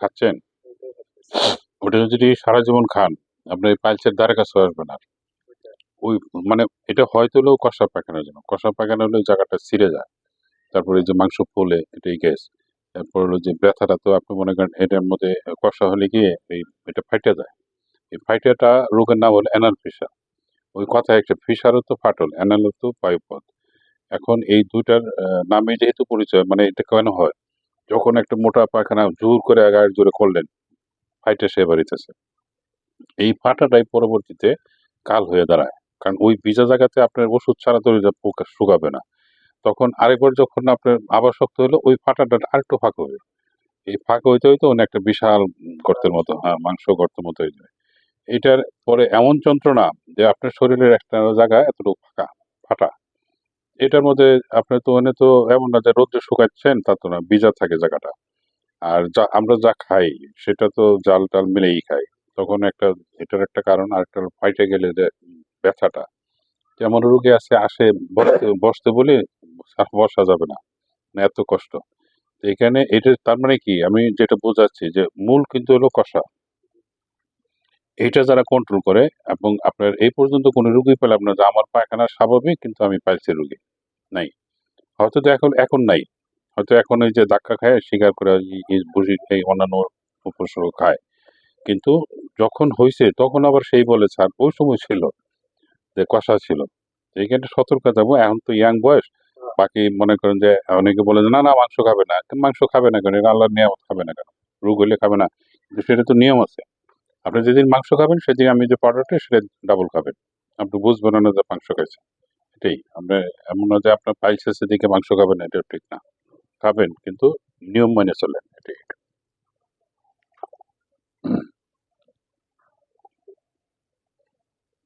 খাচ্ছেন, ওটা যদি সারা জীবন খান, আপনার এই পাইলসের ধারে কাছেও আসবে না। ওই মানে এটা হয়তো হলো কষা পায়খানার জন্য। কষা পায়খানা হলে ওই জায়গাটা ছিঁড়ে যায়। তারপরে এই যে মাংস ফোলে, এটাই গ্যাস। তারপর হলো যে ব্যথাটা তো আপনি মনে করেন এটার মধ্যে কষা হলে গিয়ে এটা ফাইটা যায়। এই ফাইটাটা রোগের নাম হলো অ্যানাল ফিসার। ওই কথায় একটা ফিসারও তো ফাটল, অ্যানালও তো বায়ুপথ। এখন এই ২ টার নামে যেহেতু পরিচয় মানে এটা কেন হয়? যখন একটা মোটা পায়খানা জোর করে গায়ের জোরে করলেন, ফাইটা সে বাড়িতেছে। এই ফাটাটাই পরবর্তীতে কাল হয়ে দাঁড়ায়। কারণ ওই ভিজা জায়গাতে আপনার ওষুধ ছাড়া তো ওইটা পোকা শুকাবে না। তখন আরেকবার যখন আপনার আবার শক্ত হলো ওই ফাটাটা আরেকটু ফাঁকা হবে। এই ফাঁকা হইতে, হইতে অনেক একটা বিশাল গর্তের মতো মাংস গর্তের মতো হয়ে যায়। এটার পরে এমন যন্ত্রণা যে আপনার শরীরের একটা জায়গায় এতটুকু ফাটা। এটার মধ্যে আপনার তো মানে তো এমন না যে রোদ্রে শুকাচ্ছেন তা তো না, ভিজা থাকে জায়গাটা। আর আমরা যা খাই সেটা তো জাল-টাল মিলেই খাই। তখন এটার একটা কারণ আরেকটা হলো ফাইটে গেলে যে ব্যথাটা। যেমন রোগী আসে বসতে বলি বসা যাবে না। মানে এত কষ্ট। তো এখানে এটা তার মানে কি আমি যেটা বোঝাচ্ছি যে মূল কিন্তু হলো কষা। এইটা যারা কন্ট্রোল করে এবং আপনার এই পর্যন্ত কোনো রোগী পেলাম না যে আমার পায়খানা স্বাভাবিক কিন্তু আমি পাইলসের রোগী। নাই। হয়তো তো এখন নাই। হয়তো এখন ওই যে ধাক্কা খায় শিকার করে এই ভুসি এই অন্যান্য উপসর্গ খায়। কিন্তু যখন হইছে তখন আবার সেই বলে স্যার ওই সময় ছিল যে কষা ছিল। এইখানে সতর্ক যাবো এখন তো ইয়াং বয়স। বাকি মনে করেন যে অনেকে বলে যে না না মাংস খাবে না। মাংস খাবে না কেন? এটা আল্লাহর নিয়ামত, খাবে না কেন? রোগ হইলে খাবে না। কিন্তু সেটা তো নিয়ম আছে। আপনি যেদিন মাংস খাবেন সেদিন আমি যে পাউডারটা সেটা ডাবল খাবেন। আপনি বুঝবেন না যে মাংস খাইছেন। এটাই। আপনার এমন না যে আপনার পাইলস আছে দেখে মাংস খাবেন না, এটাও ঠিক না। খাবেন কিন্তু নিয়ম মেনে চলেন। এটাই।